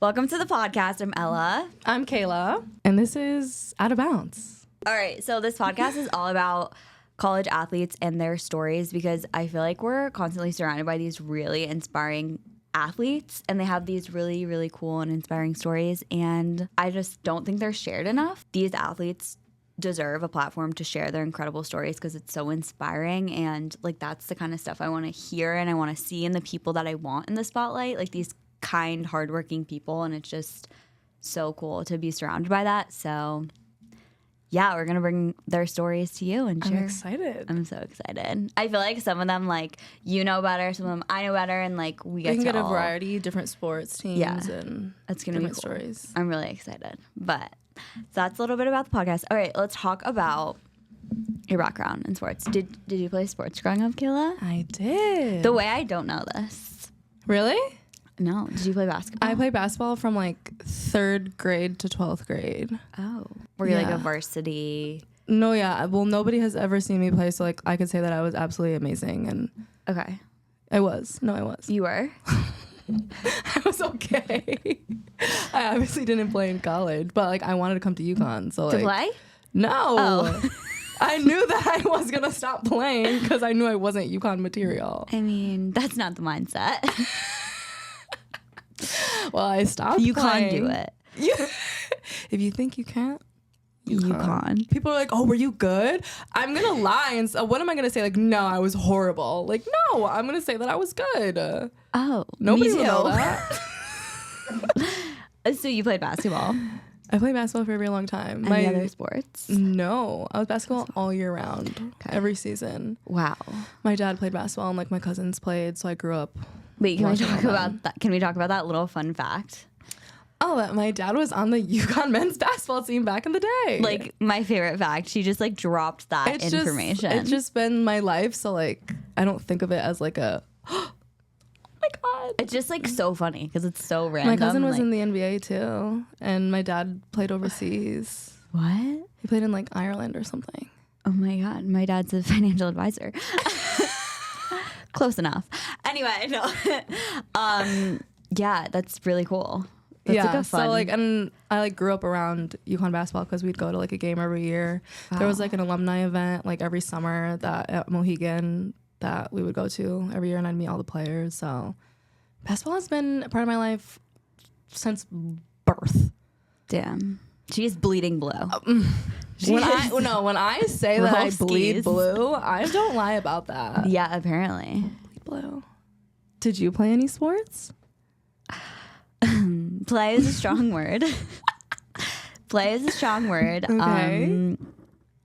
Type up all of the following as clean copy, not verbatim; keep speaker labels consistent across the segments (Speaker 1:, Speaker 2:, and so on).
Speaker 1: Welcome to the podcast. I'm Ella.
Speaker 2: I'm Kayla. And this is Out of Bounds.
Speaker 1: All right, so this podcast is all about college athletes and their stories because I feel like we're constantly surrounded by these really inspiring athletes and they have these really, really cool and inspiring stories. And I just don't think they're shared enough. These athletes deserve a platform to share their incredible stories because it's so inspiring. And like that's the kind of stuff I want to hear and I want to see in the people that I want in the spotlight, like these kind, hardworking people. And it's just so cool to be surrounded by that. So yeah, we're going to bring their stories to you and share.
Speaker 2: I'm excited.
Speaker 1: I'm so excited. I feel like some of them, like, you know better, some of them I know better, and, like, we
Speaker 2: can get
Speaker 1: all,
Speaker 2: a variety, different sports teams and
Speaker 1: that's gonna be cool.
Speaker 2: Stories.
Speaker 1: I'm really excited. But so that's a little bit about the podcast. All right, let's talk about your background in sports. Did you play sports growing up, Kayla?
Speaker 2: I did.
Speaker 1: The way I don't know this.
Speaker 2: Really?
Speaker 1: No. Did you play basketball?
Speaker 2: I played basketball from like 3rd grade to 12th grade.
Speaker 1: Oh. Were you like a varsity?
Speaker 2: No, yeah. Well, nobody has ever seen me play, so like I could say that I was absolutely amazing. And
Speaker 1: okay.
Speaker 2: I was. No, I was.
Speaker 1: You were?
Speaker 2: I was okay. I obviously didn't play in college, but like I wanted to come to Yukon. So like,
Speaker 1: to play?
Speaker 2: No.
Speaker 1: Oh.
Speaker 2: I knew that I was going to stop playing because I knew I wasn't Yukon material.
Speaker 1: I mean, that's not the mindset.
Speaker 2: Well, I stopped
Speaker 1: You
Speaker 2: playing.
Speaker 1: can't do it.
Speaker 2: If you think you can't,
Speaker 1: you can't.
Speaker 2: People are like, oh, were you good? I'm going to lie. And so what am I going to say? Like, no, I was horrible. Like, no, I'm going to say that I was good.
Speaker 1: Oh,
Speaker 2: nobody
Speaker 1: me
Speaker 2: will
Speaker 1: too.
Speaker 2: know that.
Speaker 1: So you played basketball?
Speaker 2: I played basketball for a very long time.
Speaker 1: Any other sports?
Speaker 2: No, I was basketball all year round, every season.
Speaker 1: Wow.
Speaker 2: My dad played basketball and like my cousins played, so I grew up.
Speaker 1: Wait, can we talk about that? Can we talk about that little fun fact?
Speaker 2: Oh, that my dad was on the Yukon men's basketball team back in the day.
Speaker 1: Like my favorite fact. She just like dropped that information.
Speaker 2: It's just been my life, so like I don't think of it as like a oh my god.
Speaker 1: It's just like so funny because it's so random.
Speaker 2: My cousin was
Speaker 1: like,
Speaker 2: in the NBA too, and my dad played overseas.
Speaker 1: What?
Speaker 2: He played in like Ireland or something.
Speaker 1: Oh my god, my dad's a financial advisor. Close enough. Anyway, no. Yeah, that's really cool. That's like a fun.
Speaker 2: So like, and I like grew up around Yukon basketball because we'd go to like a game every year. Wow. There was like an alumni event like every summer that at Mohegan that we would go to every year, and I'd meet all the players. So basketball has been a part of my life since birth.
Speaker 1: Damn, she is bleeding blue.
Speaker 2: When I say that I bleed blue, I don't lie about that.
Speaker 1: Yeah, apparently.
Speaker 2: Bleed blue. Did you play any sports?
Speaker 1: Play is a strong word. Play is a strong word.
Speaker 2: Okay.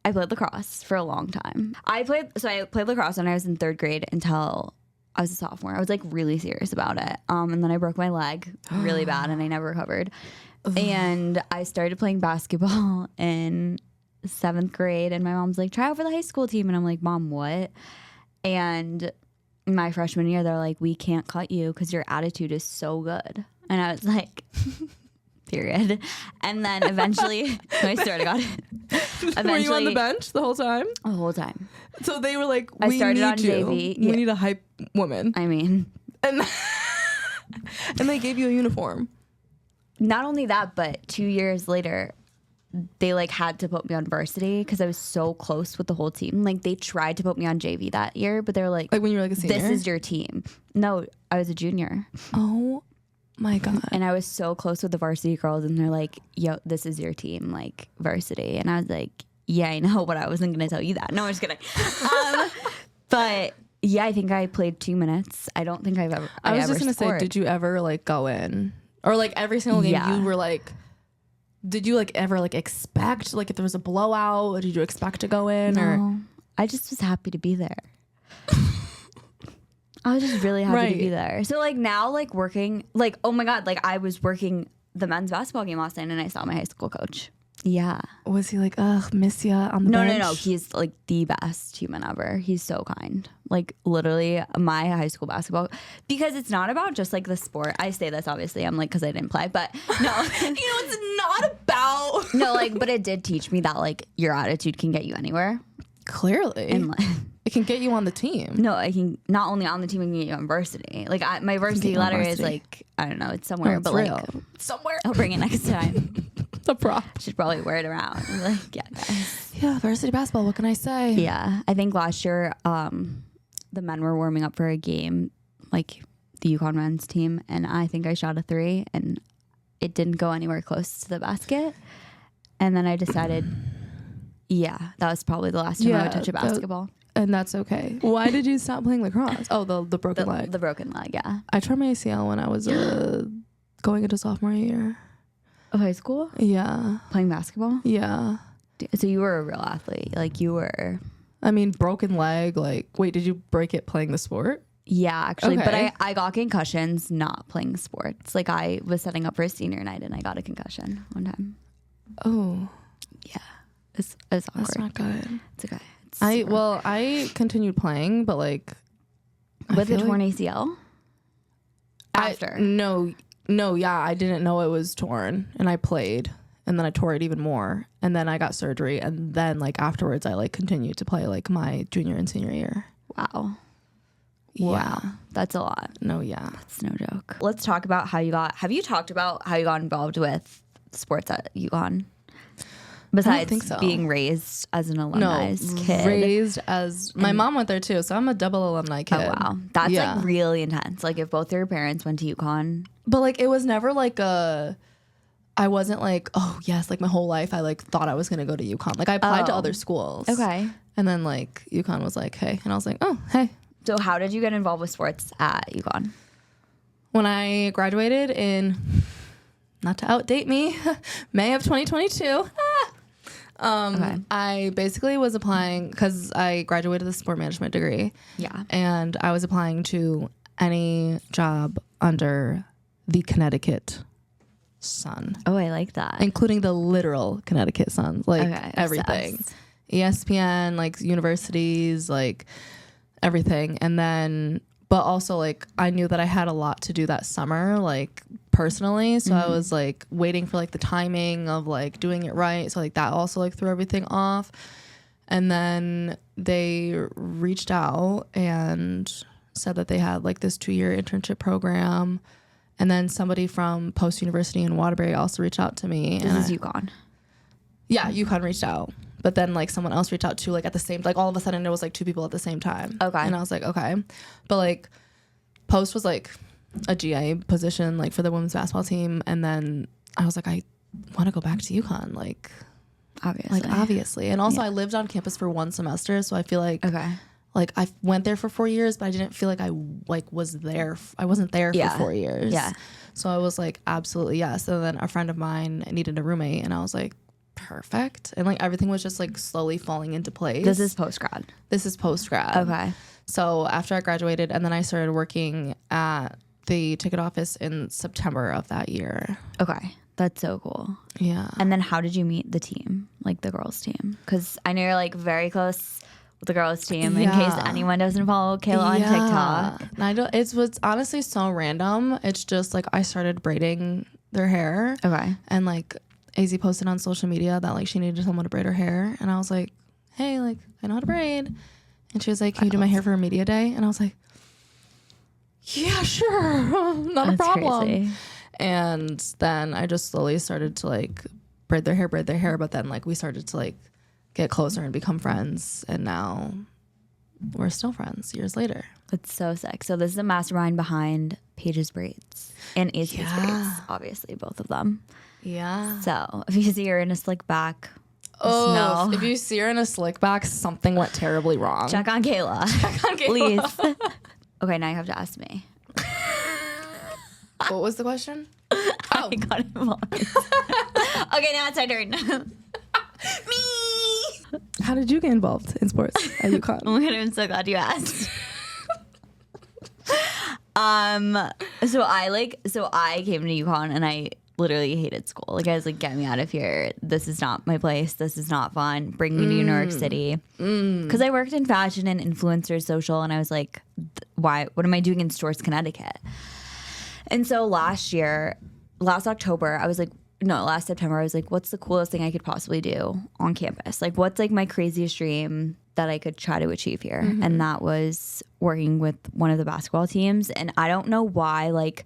Speaker 1: I played lacrosse for a long time. I played lacrosse when I was in 3rd grade until I was a sophomore. I was like really serious about it. And then I broke my leg really bad and I never recovered. And I started playing basketball in 7th grade and my mom's like, try out for the high school team. And I'm like, Mom, what? And my freshman year, they're like, we can't cut you because your attitude is so good. And I was like, period. And then eventually, I swear to God.
Speaker 2: Were you on the bench the whole time?
Speaker 1: The whole time.
Speaker 2: So they were like,
Speaker 1: I started on JV.
Speaker 2: We need a hype woman.
Speaker 1: I mean.
Speaker 2: And they gave you a uniform.
Speaker 1: Not only that, but 2 years later, they like had to put me on varsity because I was so close with the whole team. Like they tried to put me on JV that year, but they were like
Speaker 2: when you were like a senior?
Speaker 1: This is your team. No, I was a junior.
Speaker 2: Oh my God.
Speaker 1: And I was so close with the varsity girls and they're like, yo, this is your team, like varsity. And I was like, yeah, I know, but I wasn't going to tell you that. No, I'm just kidding. But yeah, I think I played 2 minutes. I don't think I was just going to
Speaker 2: say, did you ever like go in or like every single game you were like, did you like ever like expect like if there was a blowout, did you expect to go in?
Speaker 1: No,
Speaker 2: or
Speaker 1: I just was happy to be there. I was just really happy to be there. So like now like working like, oh my God, like I was working the men's basketball game last night and I saw my high school coach. Yeah.
Speaker 2: Was he like, ugh, miss ya on the bench?
Speaker 1: No. He's like the best human ever. He's so kind. Like literally my high school basketball, because it's not about just like the sport. I say this obviously. I'm like, because I didn't play, but no.
Speaker 2: It's not about.
Speaker 1: No, like, but it did teach me that like your attitude can get you anywhere.
Speaker 2: Clearly.
Speaker 1: And like,
Speaker 2: it can get you on the team.
Speaker 1: No, I can not only on the team, I can get you on varsity. Like my varsity letter is like, I don't know, it's somewhere,
Speaker 2: it's
Speaker 1: but
Speaker 2: real.
Speaker 1: like
Speaker 2: Somewhere.
Speaker 1: I'll bring it next time.
Speaker 2: The prop.
Speaker 1: Should probably wear it around. Like, yeah, guys.
Speaker 2: Yeah, varsity basketball. What can I say?
Speaker 1: Yeah, I think last year the men were warming up for a game, like the Yukon men's team, and I think I shot a 3 and it didn't go anywhere close to the basket. And then I decided, yeah, that was probably the last time I would touch a basketball.
Speaker 2: And that's okay. Why did you stop playing lacrosse? Oh, the broken leg.
Speaker 1: The broken leg, yeah.
Speaker 2: I tore my ACL when I was going into sophomore year.
Speaker 1: Of high school?
Speaker 2: Yeah.
Speaker 1: Playing basketball?
Speaker 2: Yeah.
Speaker 1: So you were a real athlete. Like you were.
Speaker 2: I mean, broken leg. Like, wait, did you break it playing the sport?
Speaker 1: Yeah, actually.
Speaker 2: Okay.
Speaker 1: But I got concussions not playing sports. Like I was setting up for a senior night and I got a concussion one time.
Speaker 2: Oh.
Speaker 1: Yeah. It's awkward.
Speaker 2: That's not good.
Speaker 1: It's okay.
Speaker 2: I continued playing, but like.
Speaker 1: With a torn ACL? After?
Speaker 2: No, yeah, I didn't know it was torn, and I played, and then I tore it even more, and then I got surgery, and then like afterwards I like continued to play like my junior and senior year.
Speaker 1: Wow.
Speaker 2: Yeah.
Speaker 1: Wow. That's a lot.
Speaker 2: No, yeah.
Speaker 1: That's no joke. Let's talk about have you talked about how you got involved with sports at Yukon? Besides
Speaker 2: think so.
Speaker 1: being raised as an alumni kid.
Speaker 2: Raised as my mom went there too, so I'm a double alumni kid.
Speaker 1: Oh wow. That's like really intense. Like if both your parents went to Yukon.
Speaker 2: But like it was never like I wasn't like, oh yes, like my whole life I like thought I was gonna go to Yukon. Like I applied to other schools.
Speaker 1: Okay.
Speaker 2: And then like Yukon was like, hey. And I was like, oh, hey.
Speaker 1: So how did you get involved with sports at Yukon?
Speaker 2: When I graduated in, not to outdate me, May of 2022.
Speaker 1: Okay.
Speaker 2: I basically was applying because I graduated with a sport management degree.
Speaker 1: Yeah.
Speaker 2: And I was applying to any job under the Connecticut sun.
Speaker 1: Oh, I like that.
Speaker 2: Including the literal Connecticut sun. Like everything.
Speaker 1: Obsessed.
Speaker 2: ESPN, like universities, like everything. And then, but also like I knew that I had a lot to do that summer, like personally. So I was like waiting for like the timing of like doing it right. So like that also like threw everything off. And then they reached out and said that they had like this 2-year internship program. And then somebody from Post University in Waterbury also reached out to me.
Speaker 1: This is Yukon.
Speaker 2: Yeah, Yukon reached out. But then like someone else reached out too, like at the same, like all of a sudden there was like 2 people at the same time.
Speaker 1: Okay.
Speaker 2: And I was like, okay. But like Post was like a GA position like for the women's basketball team. And then I was like, I want to go back to Yukon. Like obviously. And also I lived on campus for 1 semester. So I feel like, like I went there for 4 years, but I didn't feel like I like was there. I wasn't there for 4 years.
Speaker 1: Yeah.
Speaker 2: So I was like, absolutely yes. And then a friend of mine needed a roommate and I was like, perfect. And like everything was just like slowly falling into place.
Speaker 1: This is post-grad.
Speaker 2: This is post-grad.
Speaker 1: Okay.
Speaker 2: So after I graduated and then I started working at the ticket office in September of that year.
Speaker 1: Okay. That's so cool.
Speaker 2: Yeah.
Speaker 1: And then how did you meet the team, like the girls team? Because I know you're like very close with the girls team in case anyone doesn't follow Kayla on TikTok.
Speaker 2: I don't, it's what's honestly so random. It's just like I started braiding their hair.
Speaker 1: Okay.
Speaker 2: And like AZ posted on social media that like she needed someone to braid her hair. And I was like, hey, like I know how to braid. And she was like, can you do my hair for a media day? And I was like, yeah, sure. Not a problem.
Speaker 1: Crazy.
Speaker 2: And then I just slowly started to like braid their hair. But then like we started to like get closer and become friends. And now we're still friends years later.
Speaker 1: That's so sick. So this is the mastermind behind Paige's braids and AZ's braids, obviously, both of them.
Speaker 2: Yeah.
Speaker 1: So if you see her in a slick back, no.
Speaker 2: If you see her in a slick back, something went terribly wrong.
Speaker 1: Check on Kayla. Please. Okay, now you have to ask me.
Speaker 2: What was the question?
Speaker 1: I got involved. Okay, now it's my turn. Me.
Speaker 2: How did you get involved in sports at Yukon?
Speaker 1: Oh my God, I'm so glad you asked. So I came to Yukon and I literally hated school. Like I was like, get me out of here. This is not my place. This is not fun. Bring me to New York City. Because I worked in fashion and influencer social and I was like, what am I doing in Stores, Connecticut? And so last September, I was like, what's the coolest thing I could possibly do on campus? Like what's like my craziest dream that I could try to achieve here. And that was working with one of the basketball teams. And I don't know why, like,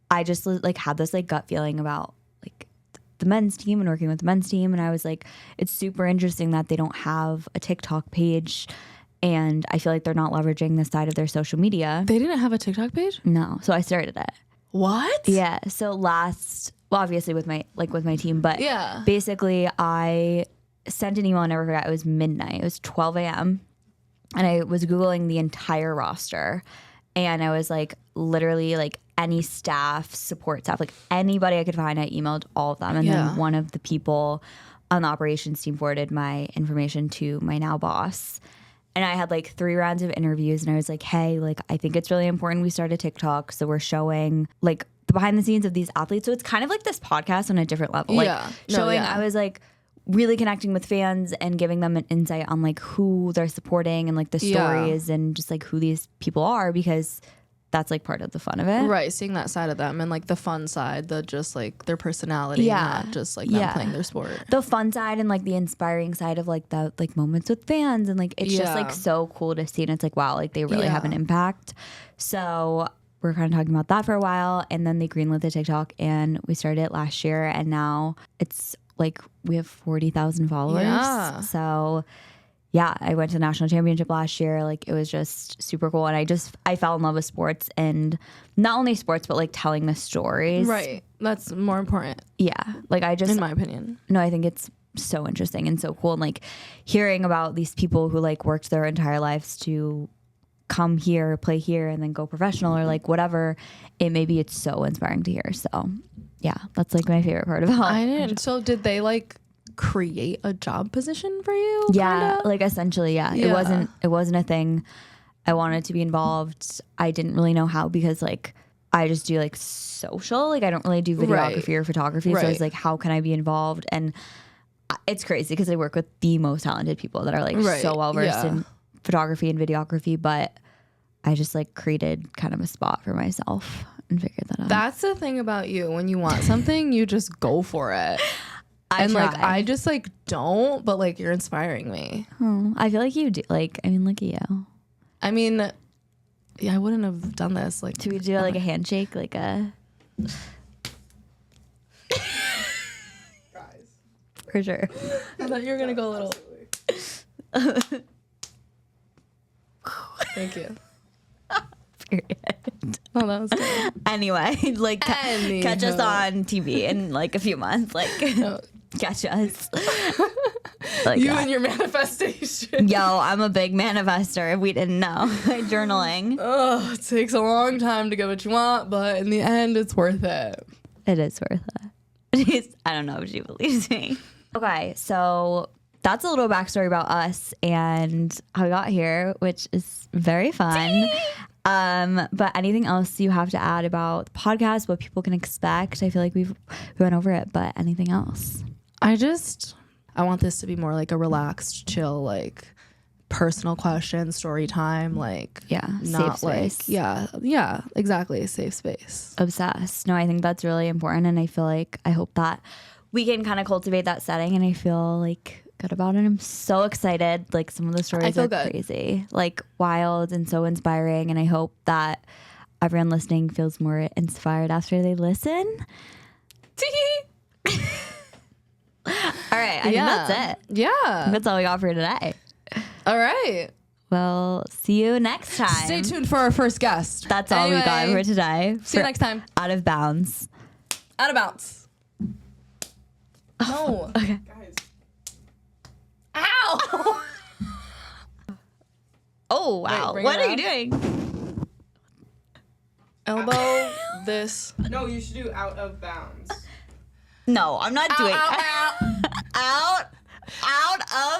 Speaker 1: I just like had this like gut feeling about like the men's team and working with the men's team. And I was like, it's super interesting that they don't have a TikTok page. And I feel like they're not leveraging this side of their social media.
Speaker 2: They didn't have a TikTok page?
Speaker 1: No. So I started it.
Speaker 2: What?
Speaker 1: Yeah. So obviously with my team, but basically I sent an email, I never forgot, it was midnight. It was 12 a.m. and I was Googling the entire roster, and I was like, literally like any staff, support staff, like anybody I could find, I emailed all of them. And then one of the people on the operations team forwarded my information to my now boss. And I had like 3 rounds of interviews, and I was like, hey, like, I think it's really important we start a TikTok. So we're showing like the behind the scenes of these athletes. So it's kind of like this podcast on a different level. Like I was like really connecting with fans and giving them an insight on like who they're supporting and like the stories and just like who these people are, because that's like part of the fun of it.
Speaker 2: Right. Seeing that side of them and like the fun side, the just like their personality, not just like them playing their sport.
Speaker 1: The fun side and like the inspiring side of like the like moments with fans, and like it's just like so cool to see, and it's like, wow, like they really have an impact. So we're kind of talking about that for a while, and then they greenlit the TikTok, and we started it last year, and now it's like we have 40,000 followers.
Speaker 2: Yeah.
Speaker 1: So yeah, I went to the national championship last year. Like it was just super cool. And I fell in love with sports, and not only sports, but like telling the stories.
Speaker 2: Right. That's more important.
Speaker 1: Yeah. Like in
Speaker 2: my opinion.
Speaker 1: No, I think it's so interesting and so cool. And like hearing about these people who like worked their entire lives to come here, play here, and then go professional or like whatever it may be, it's so inspiring to hear. So yeah, that's like my favorite part about it.
Speaker 2: So did they like create a job position for you?
Speaker 1: Yeah,
Speaker 2: kinda?
Speaker 1: like essentially, yeah. It wasn't a thing. I wanted to be involved. I didn't really know how, because like I just do like social. Like I don't really do videography or photography. So I was like, how can I be involved? And it's crazy because I work with the most talented people that are like so well versed in photography and videography, but I just like created kind of a spot for myself and figured that out.
Speaker 2: That's the thing about you. When you want something, you just go for it. Like I just like don't, but like you're inspiring me.
Speaker 1: Oh, I feel like you do. Like, I mean, look at you.
Speaker 2: I mean, yeah, I wouldn't have done this. Like,
Speaker 1: do we do like a handshake, like a?
Speaker 3: Guys.
Speaker 1: For sure.
Speaker 2: I thought you were gonna go a little. Thank you.
Speaker 1: Period.
Speaker 2: Oh, that was good.
Speaker 1: Anyway, like catch us on TV in like a few months. Like catch us. Like
Speaker 2: you and your manifestation.
Speaker 1: Yo, I'm a big manifester. If we didn't know, journaling.
Speaker 2: Oh, it takes a long time to get what you want, but in the end, it's worth it.
Speaker 1: It is worth it. I don't know if she believes me. Okay, so that's a little backstory about us and how we got here, which is very fun. But anything else you have to add about the podcast, what people can expect? I feel like we went over it, but anything else?
Speaker 2: I want this to be more like a relaxed, chill, like personal question, story time, like not
Speaker 1: safe
Speaker 2: like
Speaker 1: space.
Speaker 2: yeah, exactly, safe space.
Speaker 1: Obsessed. No, I think that's really important, and I feel like I hope that we can kind of cultivate that setting, and I feel like good about it. I'm so excited. Like some of the stories are crazy, like wild and so inspiring, and I hope that everyone listening feels more inspired after they listen. All right, I think that's it.
Speaker 2: Yeah,
Speaker 1: that's all we got for today.
Speaker 2: All right.
Speaker 1: Well, see you next time.
Speaker 2: Stay tuned for our first guest.
Speaker 1: That's all we got for today.
Speaker 2: See you next time.
Speaker 1: Out of bounds.
Speaker 2: Out of bounds. No.
Speaker 1: Okay.
Speaker 3: Guys.
Speaker 2: Ow!
Speaker 1: Oh, wow.
Speaker 2: Wait,
Speaker 1: what are you doing?
Speaker 2: Elbow this.
Speaker 3: No, you should do out of bounds.
Speaker 1: No, I'm not doing
Speaker 2: Out.
Speaker 1: out of